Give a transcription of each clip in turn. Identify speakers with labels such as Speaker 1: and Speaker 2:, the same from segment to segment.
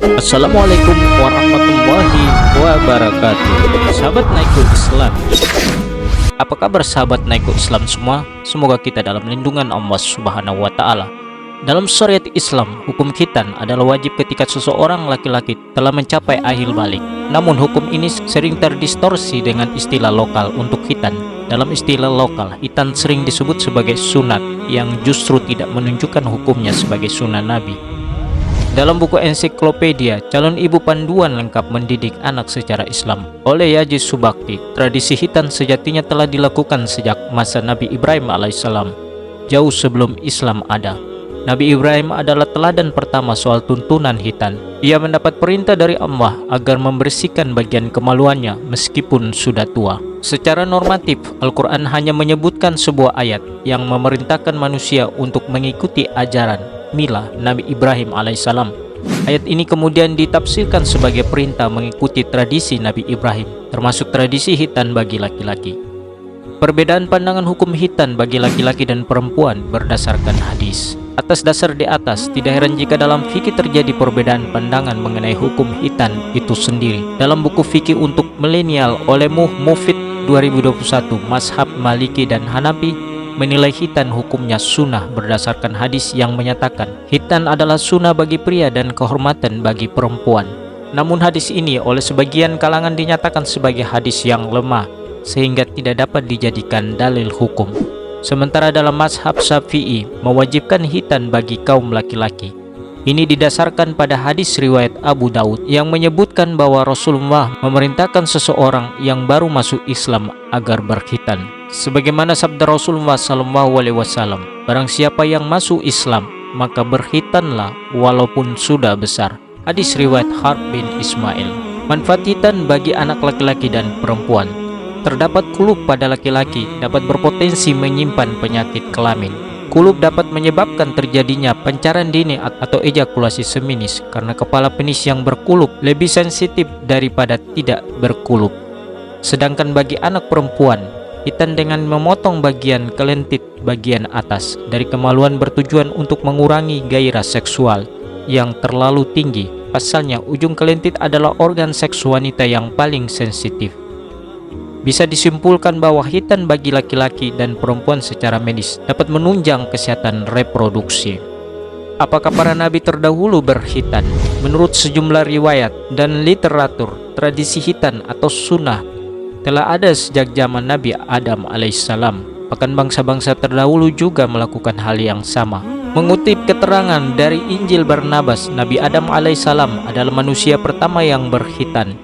Speaker 1: Assalamualaikum warahmatullahi wabarakatuh. Sahabat Naiko Islam, apa kabar sahabat Naiko Islam semua? Semoga kita dalam lindungan Allah Subhanahu wa Ta'ala. Dalam syariat Islam, hukum khitan adalah wajib ketika seseorang laki-laki telah mencapai akhir balik. Namun hukum ini sering terdistorsi dengan istilah lokal untuk khitan. Dalam istilah lokal, khitan sering disebut sebagai sunat yang justru tidak menunjukkan hukumnya sebagai sunnah Nabi. Dalam buku ensiklopedia Calon Ibu Panduan Lengkap Mendidik Anak Secara Islam oleh Yaji Subakti, tradisi khitan sejatinya telah dilakukan sejak masa Nabi Ibrahim alaihissalam, jauh sebelum Islam ada. Nabi Ibrahim adalah teladan pertama soal tuntunan khitan. Ia mendapat perintah dari Allah agar membersihkan bagian kemaluannya meskipun sudah tua. Secara normatif, Al-Quran hanya menyebutkan sebuah ayat yang memerintahkan manusia untuk mengikuti ajaran Mila Nabi Ibrahim alaihissalam. Ayat ini kemudian ditafsirkan sebagai perintah mengikuti tradisi Nabi Ibrahim, termasuk tradisi khitan bagi laki-laki. Perbedaan pandangan hukum khitan bagi laki-laki dan perempuan berdasarkan hadis. Atas dasar di atas, tidak heran jika dalam fikih terjadi perbedaan pandangan mengenai hukum khitan itu sendiri. Dalam buku fikih untuk milenial oleh Mufid 2021, Mazhab Maliki dan Hanafi menilai khitan hukumnya sunnah berdasarkan hadis yang menyatakan khitan adalah sunnah bagi pria dan kehormatan bagi perempuan. Namun hadis ini oleh sebagian kalangan dinyatakan sebagai hadis yang lemah sehingga tidak dapat dijadikan dalil hukum. Sementara dalam mazhab Syafi'i mewajibkan khitan bagi kaum laki-laki. Ini didasarkan pada hadis riwayat Abu Daud yang menyebutkan bahwa Rasulullah memerintahkan seseorang yang baru masuk Islam agar berkhitan. Sebagaimana sabda Rasulullah SAW, barang siapa yang masuk Islam, maka berkhitanlah walaupun sudah besar. Hadis riwayat Harb bin Ismail. Manfaat khitan bagi anak laki-laki dan perempuan. Terdapat kulub pada laki-laki dapat berpotensi menyimpan penyakit kelamin. Kulub dapat menyebabkan terjadinya pancaran dini atau ejakulasi seminis karena kepala penis yang berkulub lebih sensitif daripada tidak berkulub. Sedangkan bagi anak perempuan, khitan dengan memotong bagian kelentit bagian atas dari kemaluan bertujuan untuk mengurangi gairah seksual yang terlalu tinggi. Pasalnya, ujung kelentit adalah organ seks wanita yang paling sensitif. Bisa disimpulkan bahwa khitan bagi laki-laki dan perempuan secara medis dapat menunjang kesehatan reproduksi. Apakah para nabi terdahulu berkhitan? Menurut sejumlah riwayat dan literatur, tradisi khitan atau sunnah telah ada sejak zaman Nabi Adam alaihissalam. Bahkan bangsa-bangsa terdahulu juga melakukan hal yang sama. Mengutip keterangan dari Injil Barnabas, Nabi Adam alaihissalam adalah manusia pertama yang berkhitan.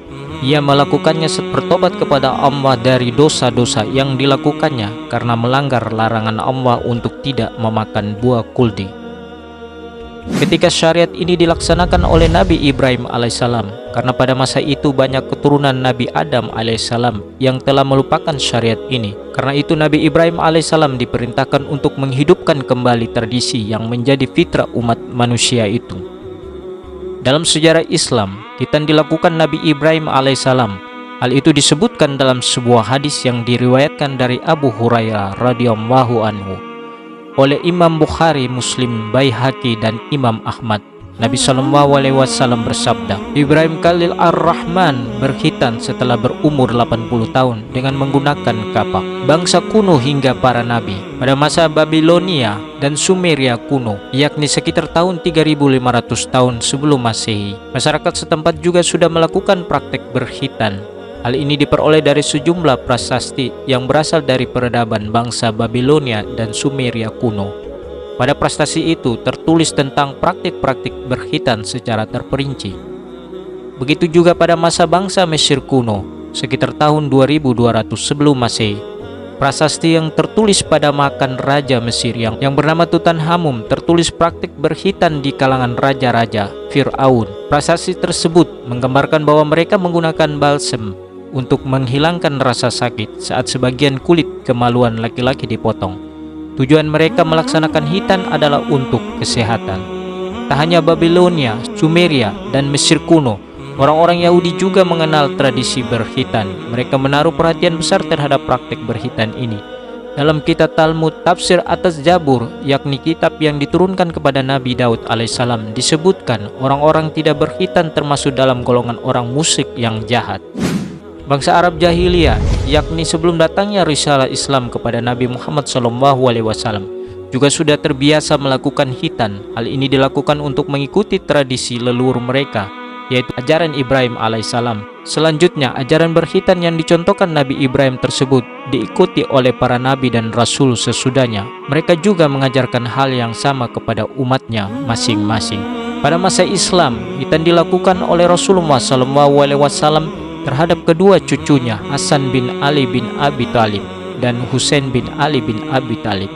Speaker 1: Ia melakukannya bertobat kepada Allah dari dosa-dosa yang dilakukannya karena melanggar larangan Allah untuk tidak memakan buah kuldi. Ketika syariat ini dilaksanakan oleh Nabi Ibrahim alaihissalam, karena pada masa itu banyak keturunan Nabi Adam alaihissalam yang telah melupakan syariat ini. Karena itu Nabi Ibrahim alaihissalam diperintahkan untuk menghidupkan kembali tradisi yang menjadi fitrah umat manusia itu. Dalam sejarah Islam, khitan dilakukan Nabi Ibrahim alaihissalam. Hal itu disebutkan dalam sebuah hadis yang diriwayatkan dari Abu Hurairah radhiyallahu anhu oleh Imam Bukhari, Muslim, Baihaqi dan Imam Ahmad. Nabi SAW bersabda, Ibrahim Khalil Ar-Rahman berkhitan setelah berumur 80 tahun dengan menggunakan kapak. Bangsa kuno hingga para nabi pada masa Babilonia dan Sumeria kuno, yakni sekitar tahun 3500 tahun sebelum Masehi, masyarakat setempat juga sudah melakukan praktek berkhitan. Hal ini diperoleh dari sejumlah prasasti yang berasal dari peradaban bangsa Babilonia dan Sumeria kuno. Pada prestasi itu tertulis tentang praktik-praktik berkhitan secara terperinci. Begitu juga pada masa bangsa Mesir kuno, sekitar tahun 2200 sebelum Masehi. Prasasti yang tertulis pada makan Raja Mesir yang bernama Tutankhamun tertulis praktik berkhitan di kalangan raja-raja Fir'aun. Prasasti tersebut menggambarkan bahwa mereka menggunakan balsem untuk menghilangkan rasa sakit saat sebagian kulit kemaluan laki-laki dipotong. Tujuan mereka melaksanakan khitan adalah untuk kesehatan. Tak hanya Babilonia, Sumeria, dan Mesir kuno, orang-orang Yahudi juga mengenal tradisi berkhitan. Mereka menaruh perhatian besar terhadap praktik berkhitan ini. Dalam kitab Talmud, tafsir atas Zabur, yakni kitab yang diturunkan kepada Nabi Daud alaihissalam, disebutkan orang-orang tidak berkhitan termasuk dalam golongan orang musyrik yang jahat. Bangsa Arab jahiliyah, yakni sebelum datangnya risalah Islam kepada Nabi Muhammad SAW, juga sudah terbiasa melakukan khitan. Hal ini dilakukan untuk mengikuti tradisi leluhur mereka, yaitu ajaran Ibrahim alaihissalam. Selanjutnya, ajaran berkhitan yang dicontohkan Nabi Ibrahim tersebut diikuti oleh para nabi dan rasul sesudahnya. Mereka juga mengajarkan hal yang sama kepada umatnya masing-masing. Pada masa Islam, khitan dilakukan oleh Rasulullah SAW terhadap kedua cucunya, Hasan bin Ali bin Abi Thalib dan Husain bin Ali bin Abi Thalib,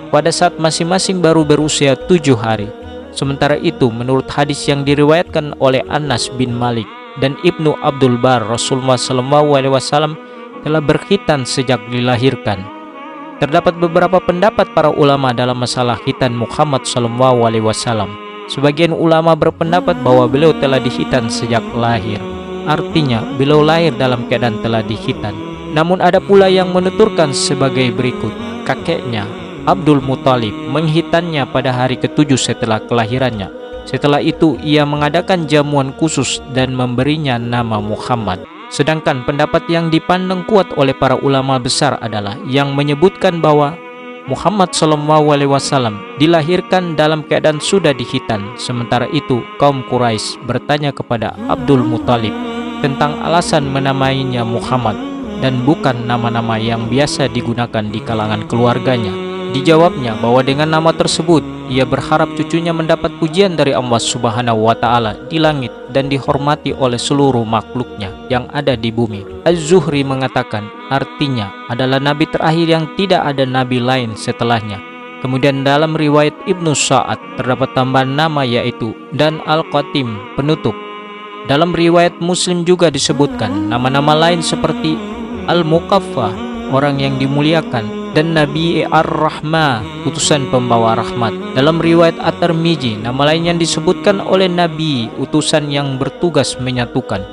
Speaker 1: pada saat masing-masing baru berusia 7 hari. Sementara itu, menurut hadis yang diriwayatkan oleh Anas bin Malik dan Ibnu Abdul Bar, Rasulullah SAW telah berkhitan sejak dilahirkan. Terdapat beberapa pendapat para ulama dalam masalah khitan Muhammad SAW. Sebagian ulama berpendapat bahwa beliau telah dikhitan sejak lahir, artinya beliau lahir dalam keadaan telah dikhitan. Namun ada pula yang menuturkan sebagai berikut: kakeknya Abdul Muthalib menghitannya pada hari ke-7 setelah kelahirannya. Setelah itu ia mengadakan jamuan khusus dan memberinya nama Muhammad. Sedangkan pendapat yang dipandang kuat oleh para ulama besar adalah yang menyebutkan bahwa Muhammad SAW dilahirkan dalam keadaan sudah dikhitan. Sementara itu kaum Quraisy bertanya kepada Abdul Muthalib tentang alasan menamainya Muhammad dan bukan nama-nama yang biasa digunakan di kalangan keluarganya. Dijawabnya bahwa dengan nama tersebut ia berharap cucunya mendapat pujian dari Allah Subhanahu wa Ta'ala di langit dan dihormati oleh seluruh makhluknya yang ada di bumi. Az-Zuhri mengatakan artinya adalah nabi terakhir yang tidak ada nabi lain setelahnya. Kemudian dalam riwayat Ibnu Sa'ad terdapat tambahan nama yaitu dan Al-Qatim, penutup. Dalam riwayat Muslim juga disebutkan nama-nama lain seperti Al-Muqaffa, orang yang dimuliakan, dan Nabi Ar-Rahma, utusan pembawa rahmat. Dalam riwayat At-Tirmidzi, nama lain yang disebutkan oleh Nabi, utusan yang bertugas menyatukan.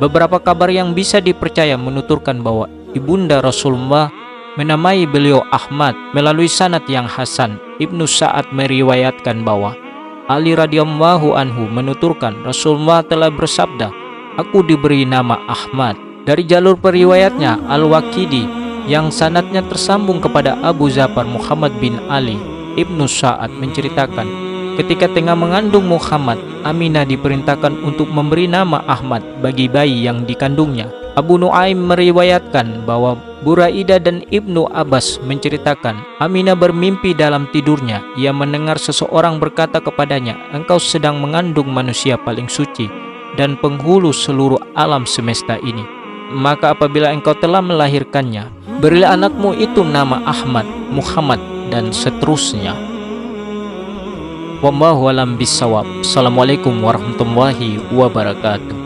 Speaker 1: Beberapa kabar yang bisa dipercaya menuturkan bahwa ibunda Rasulullah menamai beliau Ahmad melalui sanad yang hasan. Ibnu Sa'ad meriwayatkan bahwa Ali radhiyallahu anhu menuturkan Rasulullah telah bersabda, "Aku diberi nama Ahmad." Dari jalur periwayatnya Al-Waqidi yang sanadnya tersambung kepada Abu Zafar Muhammad bin Ali, Ibnu Sa'ad menceritakan ketika tengah mengandung Muhammad, Aminah diperintahkan untuk memberi nama Ahmad bagi bayi yang dikandungnya. Abu Nuaim meriwayatkan bahwa Buraidah dan Ibnu Abbas menceritakan Aminah bermimpi dalam tidurnya. Ia mendengar seseorang berkata kepadanya, "Engkau sedang mengandung manusia paling suci dan penghulu seluruh alam semesta ini. Maka apabila engkau telah melahirkannya, berilah anakmu itu nama Ahmad, Muhammad, dan seterusnya." Wallahu a'lam bishawab. Assalamualaikum warahmatullahi wabarakatuh.